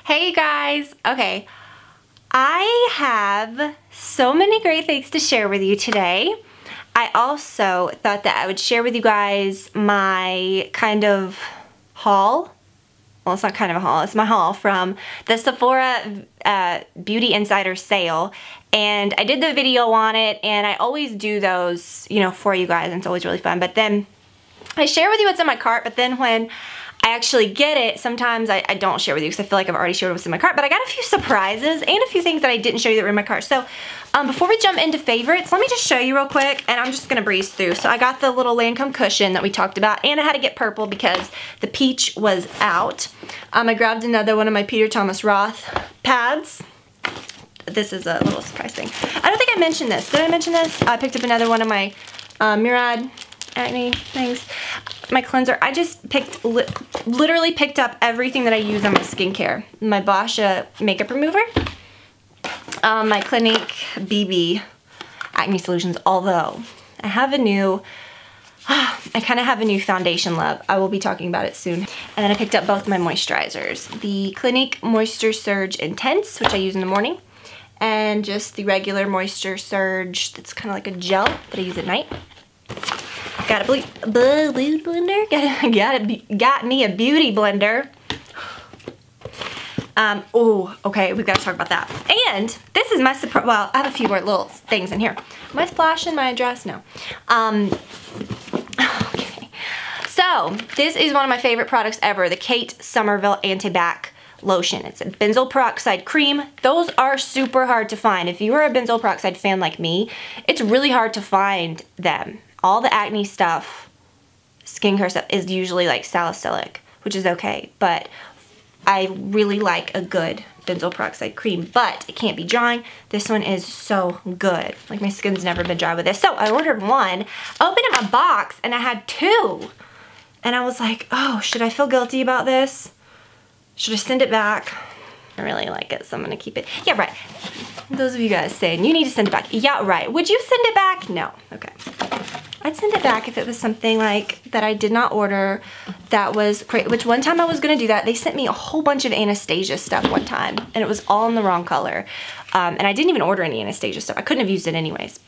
Hey guys, okay, I have so many great things to share with you today. I also thought that I would share with you guys my kind of haul. Well, it's not kind of a haul, it's my haul from the Sephora Beauty Insider sale. And I did the video on it, and I always do those, you know, for you guys, and it's always really fun. But then I share with you what's in my cart, but then when I actually get it, sometimes I don't share with you because I feel like I've already shared what's in my cart, but I got a few surprises and a few things that I didn't show you that were in my cart. So before we jump into favorites, let me just show you real quick, and I'm just gonna breeze through. So I got the little Lancome cushion that we talked about, and I had to get purple because the peach was out. I grabbed another one of my Peter Thomas Roth pads. This is a little surprise thing. I don't think I mentioned this. Did I mention this? I picked up another one of my Murad acne things. My cleanser. I just literally picked up everything that I use on my skincare. My Bosch makeup remover. My Clinique BB acne solutions, although I have a new, I kind of have a new foundation love. I will be talking about it soon. And then I picked up both my moisturizers. The Clinique Moisture Surge Intense, which I use in the morning, and just the regular Moisture Surge that's kind of like a gel that I use at night. Got a beauty blender. Got me a beauty blender. Oh, okay, we've got to talk about that. And this is my surprise. Well, I have a few more little things in here. Am I splashing my address? No. Okay. So this is one of my favorite products ever, the Kate Somerville Anti-Bac Lotion. It's a benzoyl peroxide cream. Those are super hard to find. If you are a benzoyl peroxide fan like me, it's really hard to find them. All the acne stuff, skincare stuff, is usually like salicylic, which is okay, but I really like a good benzoyl peroxide cream, but it can't be drying. This one is so good. Like, my skin's never been dry with this. So I ordered one, opened up my box, and I had two. And I was like, oh, should I feel guilty about this? Should I send it back? I really like it, so I'm gonna keep it. Yeah, right. Those of you guys saying, you need to send it back. Yeah, right. Would you send it back? No. Okay. I'd send it back if it was something like that I did not order that was great, which one time I was gonna do that. They sent me a whole bunch of Anastasia stuff one time, and it was all in the wrong color. And I didn't even order any Anastasia stuff. I couldn't have used it anyways.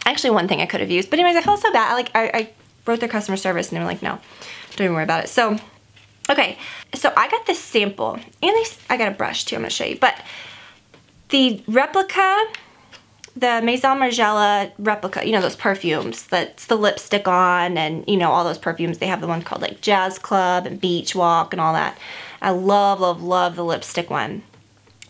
Actually, one thing I could have used, but anyways, I felt so bad. I wrote their customer service, and they were like, no, don't even worry about it. So, okay, so I got this sample, and I got a brush too, I'm gonna show you, but the replica, the Maison Margiela replica, you know, those perfumes, that's the lipstick on, and you know, all those perfumes, they have the one called like Jazz Club and Beach Walk and all that. I love, love, love the lipstick one.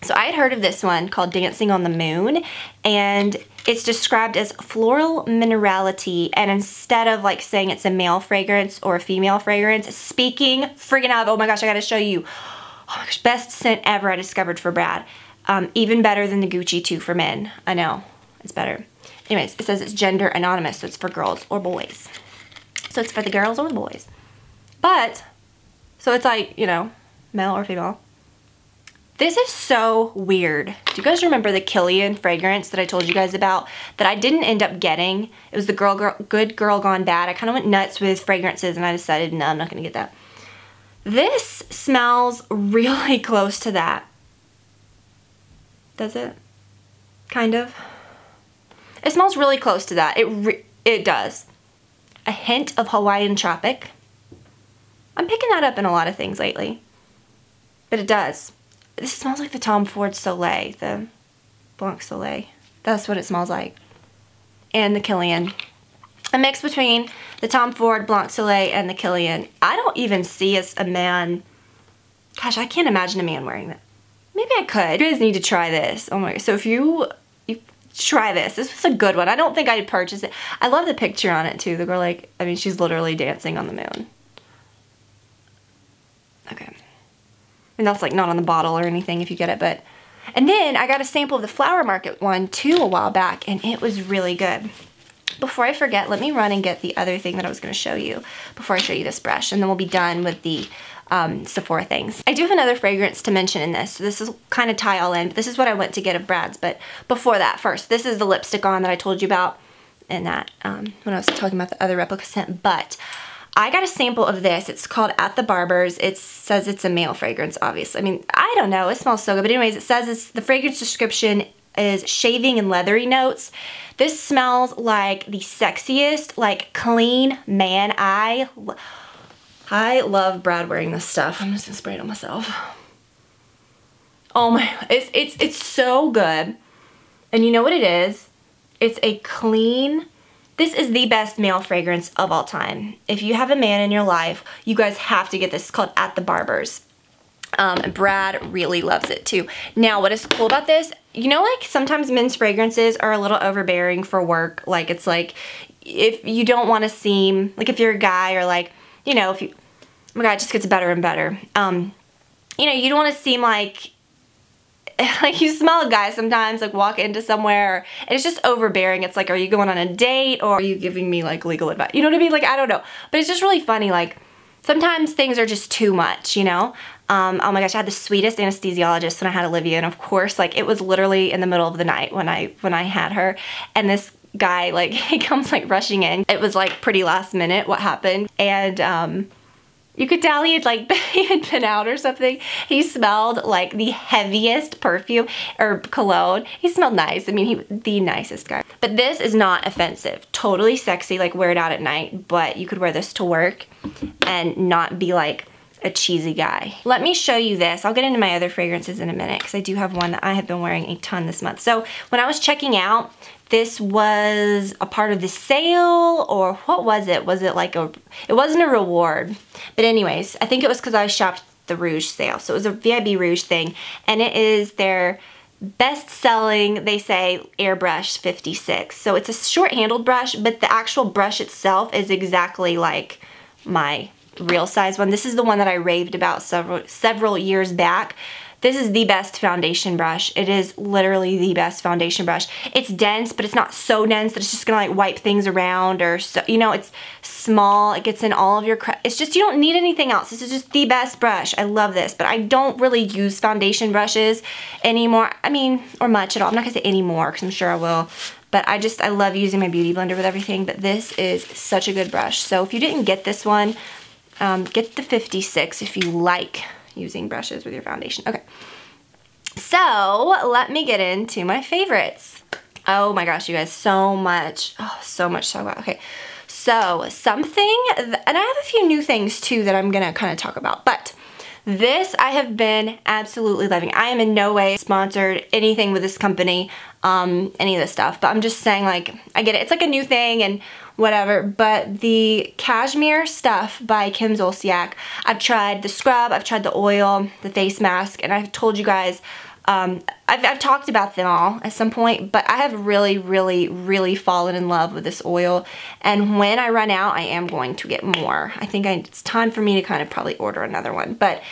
So I had heard of this one called Dancing on the Moon, and it's described as floral minerality, and instead of like saying it's a male fragrance or a female fragrance, speaking friggin' out of, oh my gosh, I gotta show you. Oh my gosh, best scent ever I discovered for Brad. Even better than the Gucci 2 for men. I know, it's better. Anyways, it says it's gender anonymous, so it's for girls or boys. So it's for the girls or the boys. But, so it's like, you know, male or female. This is so weird. Do you guys remember the Kilian fragrance that I told you guys about that I didn't end up getting? It was the Good Girl Gone Bad. I kind of went nuts with fragrances, and I decided, no, I'm not going to get that. This smells really close to that. Does it? Kind of. It smells really close to that. It does. A hint of Hawaiian Tropic. I'm picking that up in a lot of things lately. But it does. This smells like the Tom Ford Soleil, the Blanc Soleil. That's what it smells like. And the Kilian. A mix between the Tom Ford Blanc Soleil and the Kilian. I don't even see as a man. Gosh, I can't imagine a man wearing that. Maybe I could. You guys need to try this. Oh my god. So if you try this. This was a good one. I don't think I'd purchase it. I love the picture on it too. The girl, like, I mean, she's literally dancing on the moon. Okay. And that's like not on the bottle or anything if you get it, but. And then I got a sample of the Flower Market one too a while back, and it was really good. Before I forget, let me run and get the other thing that I was going to show you before I show you this brush, and then we'll be done with the Sephora things. I do have another fragrance to mention in this. So this is kind of tie all in, but this is what I went to get of Brad's. But before that, first, this is the lipstick on that I told you about, and that when I was talking about the other replica scent. But I got a sample of this. It's called At the Barber's. It says it's a male fragrance, obviously. I mean, I don't know. It smells so good. But anyways, it says the fragrance description is shaving and leathery notes. This smells like the sexiest, like clean man. I love Brad wearing this stuff. I'm just gonna spray it on myself. Oh my, it's so good. And you know what it is? It's a clean, this is the best male fragrance of all time. If you have a man in your life, you guys have to get this. It's called At the Barber's. Brad really loves it too. Now, what is cool about this, you know, like sometimes men's fragrances are a little overbearing for work. Like it's like, if you don't want to seem, like if you're a guy or like, you know, if you, oh my God, it just gets better and better. You know, you don't want to seem like you smell a guy sometimes, like walk into somewhere and it's just overbearing. It's like, are you going on a date or are you giving me like legal advice? You know what I mean? Like, I don't know. But it's just really funny. Like sometimes things are just too much, you know? Oh my gosh, I had the sweetest anesthesiologist when I had Olivia, and of course, like it was literally in the middle of the night when I had her, and this guy, like, he comes like rushing in. It was like pretty last minute what happened, and you could tell he had been out or something. He smelled like the heaviest perfume or cologne. He smelled nice. I mean, the nicest guy. But this is not offensive. Totally sexy, like wear it out at night, but you could wear this to work and not be like a cheesy guy. Let me show you this. I'll get into my other fragrances in a minute because I do have one that I have been wearing a ton this month. So when I was checking out, this was a part of the sale, or what was it? Was it like it wasn't a reward. But anyways, I think it was because I shopped the Rouge sale. So it was a VIB Rouge thing, and it is their best-selling, they say, airbrush 56. So it's a short-handled brush, but the actual brush itself is exactly like my real size one. This is the one that I raved about several years back. This is the best foundation brush. It is literally the best foundation brush. It's dense, but it's not so dense that it's just gonna like wipe things around, or so, you know, it's small. It gets in all of your, it's just, you don't need anything else. This is just the best brush. I love this, but I don't really use foundation brushes anymore. I mean, or much at all. I'm not gonna say anymore because I'm sure I will. But I love using my beauty blender with everything, but this is such a good brush. So if you didn't get this one, get the 56 if you like using brushes with your foundation. Okay, so let me get into my favorites. Oh my gosh, you guys, so much to talk about. Okay, so something, and I have a few new things too that I'm gonna kind of talk about, but this I have been absolutely loving. I am in no way sponsored anything with this company, any of this stuff, but I'm just saying, like, I get it. It's like a new thing and whatever, but the cashmere stuff by Kim Zolciak, I've tried the scrub, I've tried the oil, the face mask, and I've told you guys, I've talked about them all at some point, but I have really fallen in love with this oil, and when I run out, I am going to get more. I think it's time for me to kind of probably order another one, but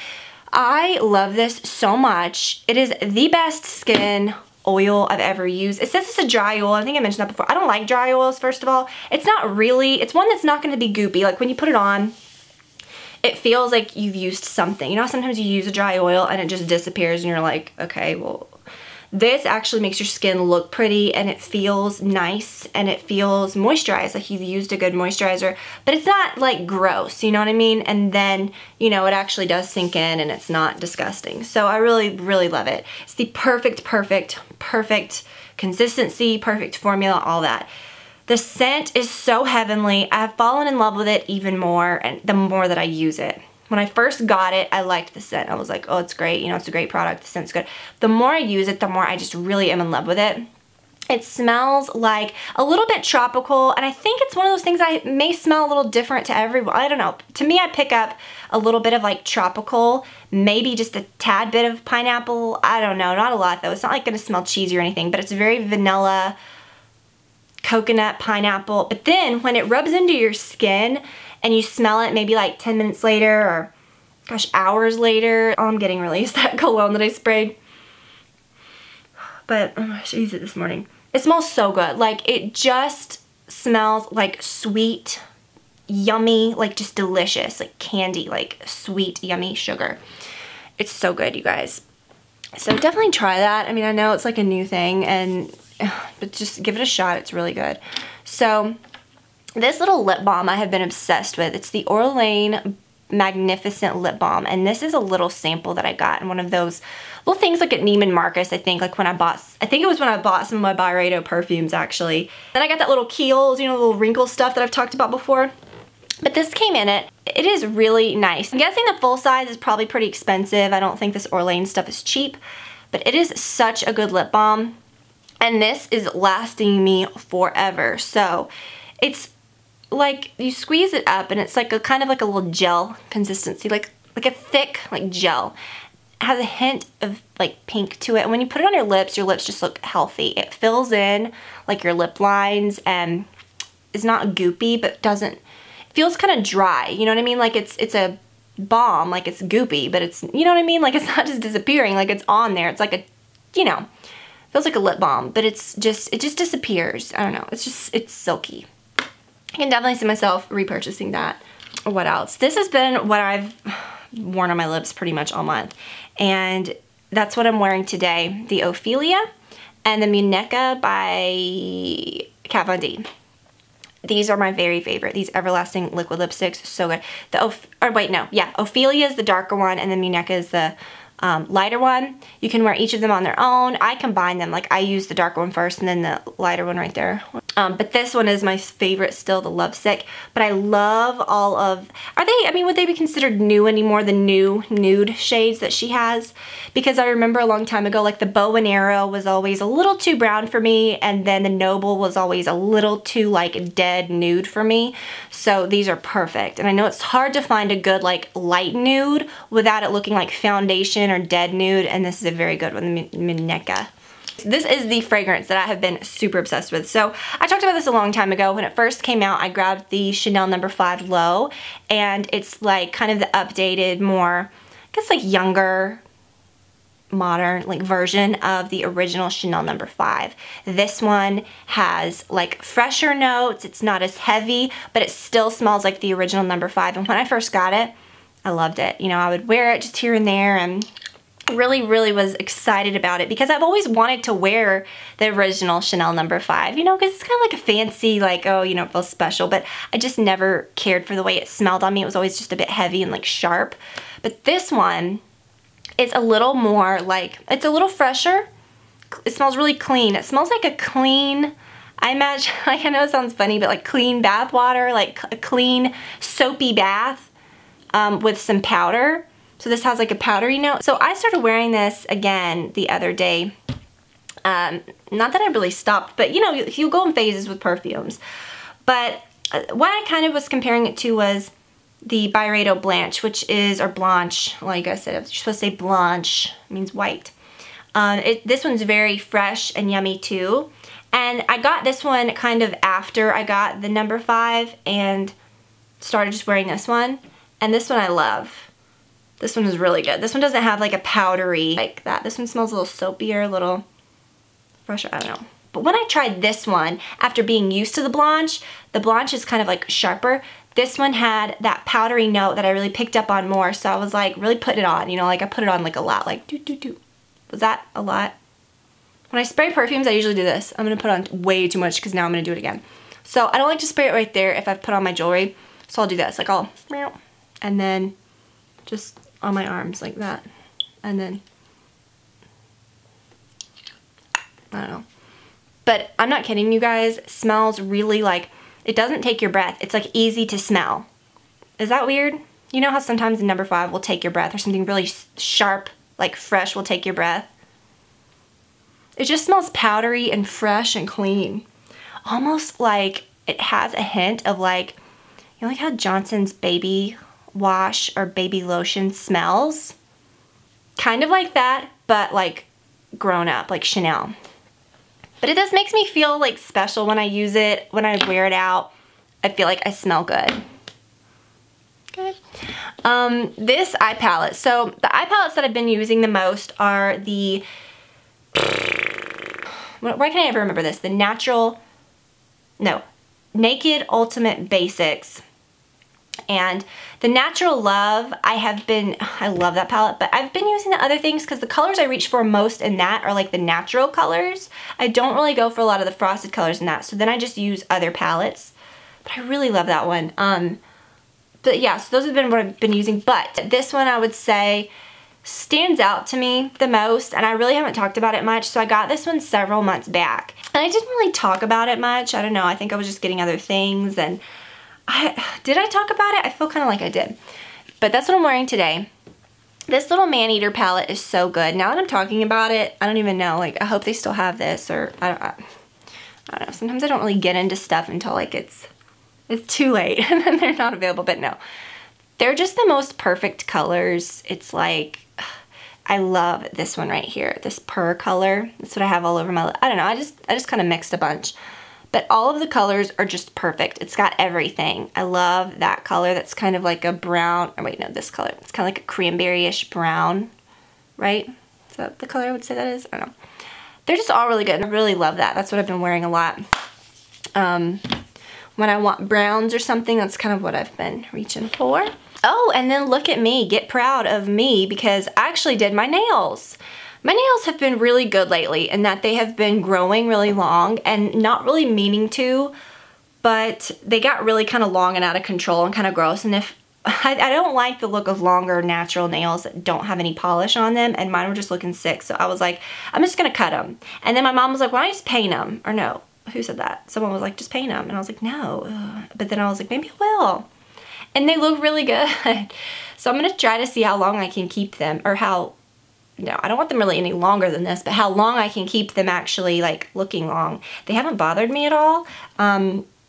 I love this so much. It is the best skin oil I've ever used. It says it's a dry oil. I think I mentioned that before. I don't like dry oils, first of all. It's not really, it's one that's not going to be goopy. Like when you put it on, it feels like you've used something. You know, sometimes you use a dry oil and it just disappears and you're like, okay, well, this actually makes your skin look pretty and it feels nice and it feels moisturized, like you've used a good moisturizer, but it's not like gross, you know what I mean? And then, you know, it actually does sink in and it's not disgusting. So I really love it. It's the perfect consistency, perfect formula, all that. The scent is so heavenly. I've fallen in love with it even more, and the more that I use it. When I first got it, I liked the scent. I was like, oh, it's great. You know, it's a great product. The scent's good. The more I use it, the more I just really am in love with it. It smells like a little bit tropical, and I think it's one of those things I may smell a little different to everyone. I don't know. To me, I pick up a little bit of like tropical, maybe just a tad bit of pineapple. I don't know. Not a lot, though. It's not like going to smell cheesy or anything, but it's very vanilla, coconut, pineapple. But then when it rubs into your skin and you smell it maybe like 10 minutes later, or gosh, hours later, all I'm getting really is that cologne that I sprayed. But I should use it this morning. It smells so good. Like, it just smells like sweet, yummy, like just delicious, like candy, like sweet, yummy sugar. It's so good, you guys. So definitely try that. I mean, I know it's like a new thing, but just give it a shot. It's really good. So This little lip balm I have been obsessed with. It's the Orlane Magnificent Lip Balm, and this is a little sample that I got in one of those little things like at Neiman Marcus, I think, like when I think it was when I bought some of my Byredo perfumes, actually. Then I got that little Kiehl's, you know, little wrinkle stuff that I've talked about before. But this came in it. It is really nice. I'm guessing the full size is probably pretty expensive. I don't think this Orlane stuff is cheap, but it is such a good lip balm, and this is lasting me forever. So it's like you squeeze it up and it's like a kind of like a little gel consistency, like a thick like gel. It has a hint of like pink to it, and when you put it on your lips just look healthy. It fills in like your lip lines and is not goopy, but doesn't, it feels kind of dry, you know what I mean? Like it's a balm, like it's goopy, but it's, you know what I mean? Like it's not just disappearing, like it's on there. It's like a, you know, feels like a lip balm, but it just disappears. I don't know, it's silky. I can definitely see myself repurchasing that. What else? This has been what I've worn on my lips pretty much all month, and that's what I'm wearing today. The Ophelia and the Muneca by Kat Von D. These are my very favorite. These everlasting liquid lipsticks, so good. Ophelia is the darker one, and the Muneca is the lighter one. You can wear each of them on their own. I combine them, like I use the darker one first and then the lighter one right there. But this one is my favorite still, the Lovesick. But I love all of, would they be considered new anymore, the new nude shades that she has? Because I remember a long time ago, like the Bow and Arrow was always a little too brown for me, and then the Noble was always a little too like dead nude for me. So these are perfect. And I know it's hard to find a good like light nude without it looking like foundation or dead nude, and this is a very good one, the Muneca. This is the fragrance that I have been super obsessed with. So I talked about this a long time ago. When it first came out, I grabbed the Chanel No. 5 Low, and it's like kind of the updated, more, I guess like younger, modern like version of the original Chanel No. 5. This one has like fresher notes. It's not as heavy, but it still smells like the original No. 5. And when I first got it, I loved it. You know, I would wear it just here and there, and really was excited about it because I've always wanted to wear the original Chanel No. 5, you know, because it's kind of like a fancy, like, oh, you know, it feels special, but I just never cared for the way it smelled on me. It was always just a bit heavy and like sharp. But this one, it's a little more like, it's a little fresher. It smells really clean. It smells like a clean, I imagine, like I know it sounds funny, but like clean bath water, like a clean soapy bath with some powder. So this has like a powdery note. So I started wearing this again the other day. Not that I really stopped, but you know, you go in phases with perfumes. But what I kind of was comparing it to was the Byredo Blanche, which is, or Blanche, like I said, you're supposed to say Blanche, it means white. This one's very fresh and yummy too. And I got this one kind of after I got the No. 5 and started just wearing this one. And this one I love. This one is really good. This one doesn't have like a powdery like that. This one smells a little soapier, a little fresher, I don't know. But when I tried this one, after being used to the Blanche is kind of like sharper. This one had that powdery note that I really picked up on more, so I was like really putting it on, you know, like I put it on like a lot, like do. Was that a lot? When I spray perfumes, I usually do this. I'm gonna put on way too much because now I'm gonna do it again. So I don't like to spray it right there if I've put on my jewelry, so I'll do this, like I'll, and then just on my arms like that, and then I don't know, but I'm not kidding you guys, it smells really like, it doesn't take your breath. It's like easy to smell. Is that weird? You know how sometimes the No. 5 will take your breath, or something really sharp like fresh will take your breath? It just smells powdery and fresh and clean, almost like it has a hint of like, you know, like how Johnson's baby wash or baby lotion smells, kind of like that, but like grown up, like Chanel. But it just makes me feel like special when I use it. When I wear it out, I feel like I smell good. This eye palette. So the eye palettes that I've been using the most are the, why can I ever remember this? The Naked Ultimate Basics. And the Natural Love, I love that palette, but I've been using the other things because the colors I reach for most in that are like the natural colors. I don't really go for a lot of the frosted colors in that, so then I just use other palettes. but I really love that one. But yeah, so those have been what I've been using, but this one I would say stands out to me the most, and I really haven't talked about it much. So I got this one several months back, and I didn't really talk about it much. I don't know, I think I was just getting other things, and did I talk about it? I feel kind of like I did. But that's what I'm wearing today. This little Man-Eater palette is so good. Now that I'm talking about it, I don't even know, like, I hope they still have this, or I don't know. Sometimes I don't really get into stuff until like it's too late and then they're not available, but no. They're just the most perfect colors. It's like, I love this one right here, this pear color. That's what I have all over my lip. I don't know, I just kind of mixed a bunch. But all of the colors are just perfect. It's got everything. I love that color. That's kind of like a brown, or wait, no, this color. It's kind of like a cranberry-ish brown, right? Is that the color I would say that is? I don't know. They're just all really good. I really love that. That's what I've been wearing a lot. When I want browns or something, that's kind of what I've been reaching for. Oh, and then look at me. Get proud of me because I actually did my nails. My nails have been really good lately in that they have been growing really long and not really meaning to, but they got really kind of long and out of control and kind of gross. And if I don't like the look of longer natural nails that don't have any polish on them, and mine were just looking sick. So I was like, I'm just gonna cut them. And then my mom was like, why don't you just paint them? Or no, who said that? Someone was like, just paint them. And I was like, no. But then I was like, maybe I will. And they look really good. So I'm gonna try to see how long I can keep them, or how, no, I don't want them really any longer than this, but how long I can keep them actually like looking long. They haven't bothered me at all.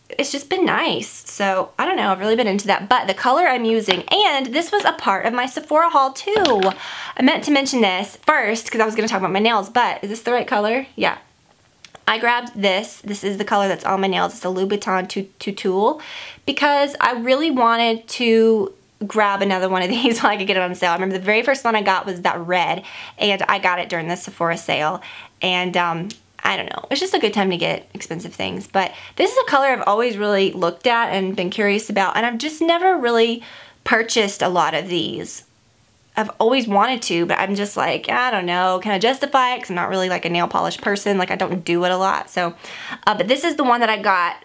It's just been nice. So I don't know, I've really been into that. But the color I'm using, and this was a part of my Sephora haul too. I meant to mention this first because I was gonna talk about my nails, but is this the right color? Yeah. I grabbed this. This is the color that's on my nails. It's a Louboutin Tulle because I really wanted to grab another one of these while I could get it on sale. I remember the very first one I got was that red, and I got it during the Sephora sale. And I don't know, it's just a good time to get expensive things. But this is a color I've always really looked at and been curious about, and I've just never really purchased a lot of these. I've always wanted to, but I'm just like, I don't know, can I justify it? Because I'm not really like a nail polish person, like I don't do it a lot. So, but this is the one that I got,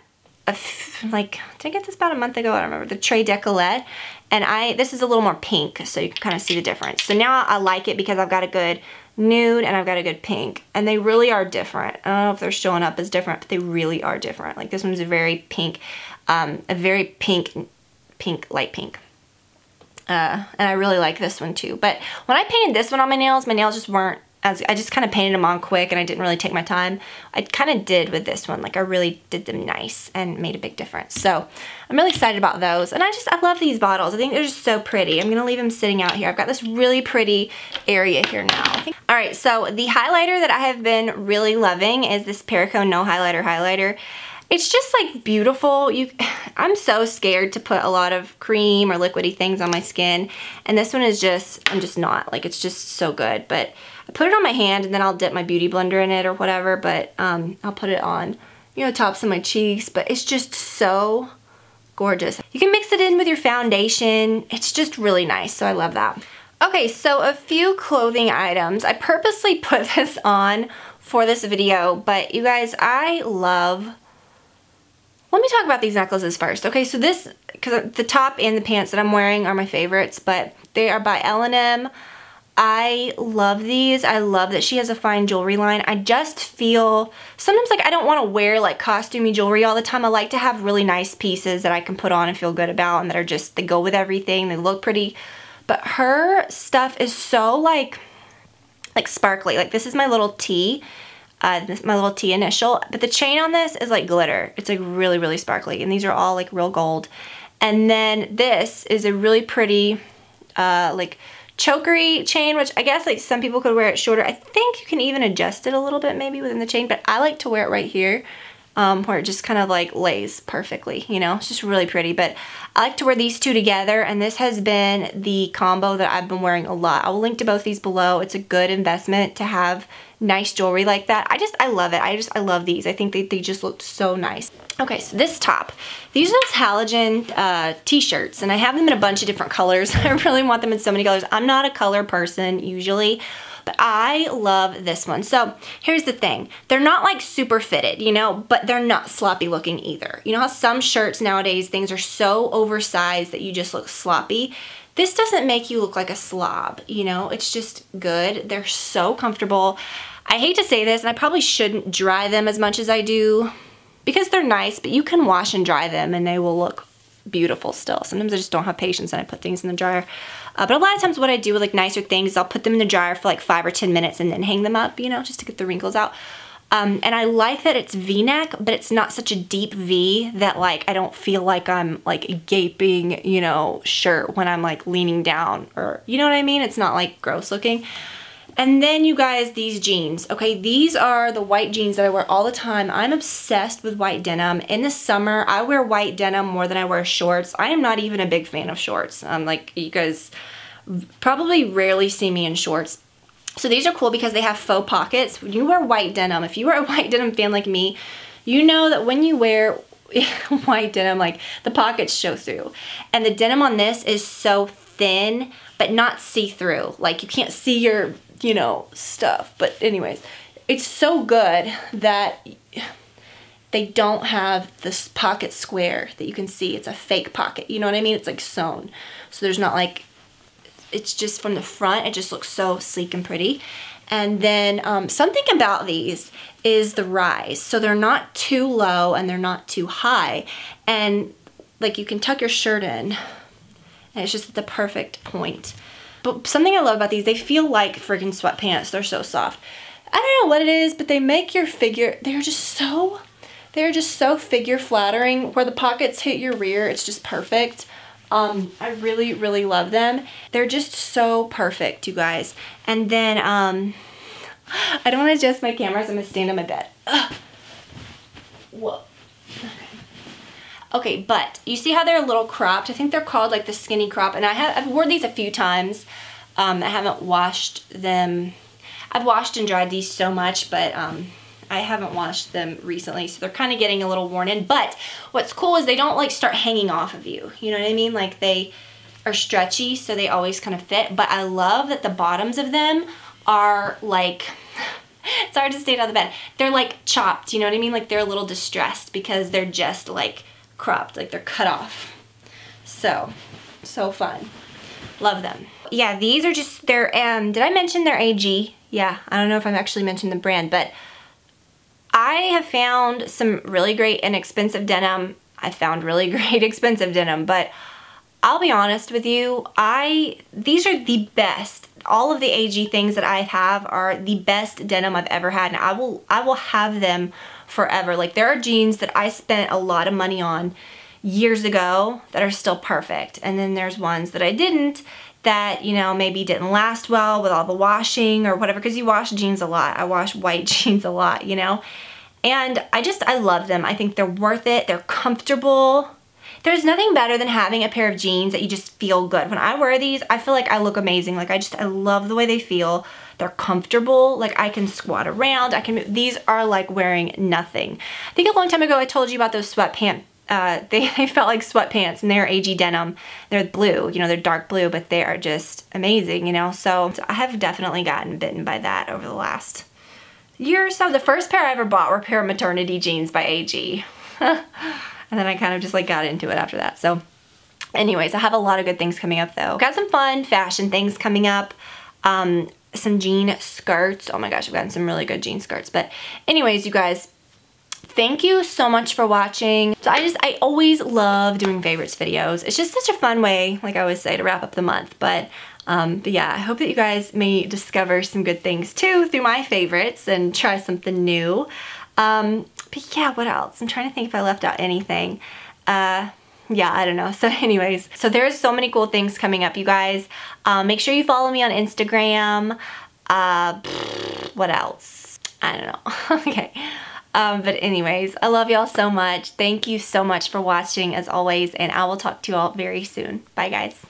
like, did I get this about a month ago? I don't remember, the Très Décolleté. And this is a little more pink, so you can kind of see the difference. So now I like it because I've got a good nude and I've got a good pink. And they really are different. I don't know if they're showing up as different, but they really are different. Like this one's a very pink, light pink. And I really like this one too. But when I painted this one on my nails just weren't, I just kind of painted them on quick and I didn't really take my time. I kind of did with this one. Like I really did them nice and made a big difference. So I'm really excited about those. And I love these bottles. I think they're just so pretty. I'm going to leave them sitting out here. I've got this really pretty area here now. All right, so the highlighter that I have been really loving is this Perricone No Highlighter highlighter. It's just like beautiful. I'm so scared to put a lot of cream or liquidy things on my skin. And this one is just, I'm just not. Like it's just so good. But I put it on my hand and then I'll dip my beauty blender in it or whatever. But I'll put it on, you know, tops of my cheeks. But it's just so gorgeous. You can mix it in with your foundation. It's just really nice. So I love that. Okay, so a few clothing items. I purposely put this on for this video. But you guys, I love... Let me talk about these necklaces first. Okay, so this, because the top and the pants that I'm wearing are my favorites, but they are by L&M. I love these. I love that she has a fine jewelry line. I just feel, sometimes like I don't want to wear like costumey jewelry all the time. I like to have really nice pieces that I can put on and feel good about and that are just, they go with everything. They look pretty. But her stuff is so like sparkly. Like this is my little T. This my little T initial, but the chain on this is like glitter. It's like really, really sparkly, and these are all like real gold. And then this is a really pretty like chokery chain, which I guess like some people could wear it shorter. I think you can even adjust it a little bit maybe within the chain, but I like to wear it right here where it just kind of like lays perfectly, you know? It's just really pretty, but I like to wear these two together, and this has been the combo that I've been wearing a lot. I will link to both these below. It's a good investment to have nice jewelry like that. I love it. I love these. I think they just look so nice. Okay, so this top. These are those halogen t-shirts, and I have them in a bunch of different colors. I really want them in so many colors. I'm not a color person usually, but but I love this one. So here's the thing. They're not like super fitted, you know, but they're not sloppy looking either. You know how some shirts nowadays, things are so oversized that you just look sloppy? This doesn't make you look like a slob, you know, it's just good. They're so comfortable. I hate to say this, and I probably shouldn't dry them as much as I do because they're nice, but you can wash and dry them and they will look beautiful still. Sometimes I just don't have patience and I put things in the dryer. But a lot of times what I do with like nicer things, I'll put them in the dryer for like 5 or 10 minutes and then hang them up, you know, just to get the wrinkles out. And I like that it's V-neck, but it's not such a deep V that like I don't feel like I'm like gaping, you know, shirt when I'm like leaning down, or you know what I mean? It's not like gross looking. And then you guys, these jeans, okay, these are the white jeans that I wear all the time. I'm obsessed with white denim. In the summer, I wear white denim more than I wear shorts. I am not even a big fan of shorts. Like, you guys probably rarely see me in shorts. So these are cool because they have faux pockets. When you wear white denim, if you are a white denim fan like me, you know that when you wear white denim, like the pockets show through. And the denim on this is so thin, but not see-through. Like you can't see your, you know, stuff. But anyways, it's so good that they don't have this pocket square that you can see. It's a fake pocket. You know what I mean? It's like sewn. So there's not like, it's just from the front, it just looks so sleek and pretty. And then something about these is the rise. So they're not too low and they're not too high. And like you can tuck your shirt in and it's just at the perfect point. But something I love about these, they feel like freaking sweatpants. They're so soft. I don't know what it is, but they make your figure, they're just so figure flattering. Where the pockets hit your rear, it's just perfect. I really, really love them. They're just so perfect, you guys. And then, I don't want to adjust my camera, so I'm going to stand on my bed. Ugh. Whoa. Okay, but you see how they're a little cropped? I think they're called like the skinny crop, and I've worn these a few times. I haven't washed them. I've washed and dried these so much, but I haven't washed them recently, so they're kind of getting a little worn in. But what's cool is they don't like start hanging off of you. You know what I mean? Like they are stretchy, so they always kind of fit. But I love that the bottoms of them are like, it's hard to stay out of the bed. They're like chopped, you know what I mean? Like they're a little distressed because they're just like cropped, like they're cut off. So fun. Love them. Yeah, these are just, they're, did I mention they're AG? Yeah, I don't know if I've actually mentioned the brand, but I have found some really great inexpensive denim. I found really great expensive denim, but I'll be honest with you, these are the best. All of the AG things that I have are the best denim I've ever had, and I will have them forever. Like there are jeans that I spent a lot of money on years ago that are still perfect, and then there's ones that I didn't, that, you know, maybe didn't last well with all the washing or whatever, because you wash jeans a lot. I wash white jeans a lot, you know? And I love them. I think they're worth it. They're comfortable. There's nothing better than having a pair of jeans that you just feel good. When I wear these, I feel like I look amazing. Like I love the way they feel. They're comfortable. Like I can squat around. These are like wearing nothing. I think a long time ago I told you about those sweatpants. They felt like sweatpants, and they're AG denim. They're blue, you know, they're dark blue, but they are just amazing, you know? So I have definitely gotten bitten by that over the last year or so. The first pair I ever bought were a pair of maternity jeans by AG. And then I kind of just like got into it after that. So anyways, I have a lot of good things coming up though. Got some fun fashion things coming up. Some jean skirts. Oh my gosh, I've gotten some really good jean skirts. But anyways, you guys, thank you so much for watching. So I always love doing favorites videos. It's just such a fun way, like I always say, to wrap up the month. But yeah, I hope that you guys may discover some good things too through my favorites and try something new. But yeah, what else? I'm trying to think if I left out anything. Yeah, I don't know. So anyways, so there's so many cool things coming up, you guys. Make sure you follow me on Instagram. What else? I don't know. Okay. But anyways, I love y'all so much. Thank you so much for watching as always, and I will talk to you all very soon. Bye guys.